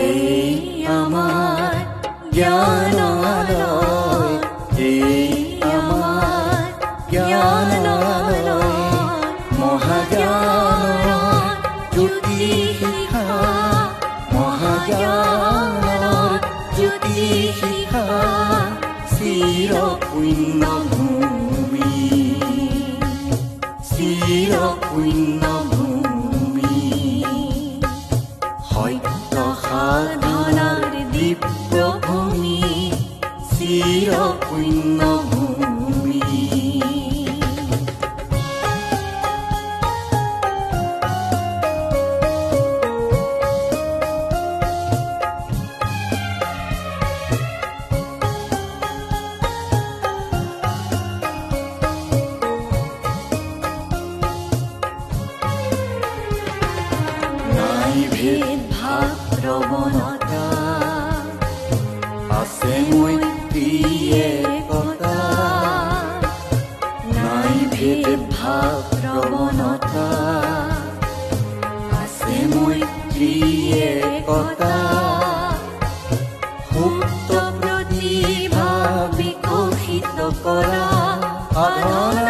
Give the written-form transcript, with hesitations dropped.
এই আমাৰ জ্ঞানালয়, এই আমাৰ জ্ঞানালয়, মহাজ্ঞানৰ জ্যোতি শিখা, মহাজ্ঞানৰ জ্যোতি শিখা, চিৰ পুণ্য ভূমি, চিৰ পুণ্য ভূমি, সত্য সাধনাৰ দিব্য ভূমি, চিৰ পুণ্য ভূমি। ভেদ ভাৱ প্ৰৱণতা, আছে মৈত্ৰী একতা, নাই ভেদ ভাৱ প্ৰৱণতা, আছে মৈত্ৰী একতা, সুপ্ত প্ৰতিভা বিকশিত কৰা সাধনা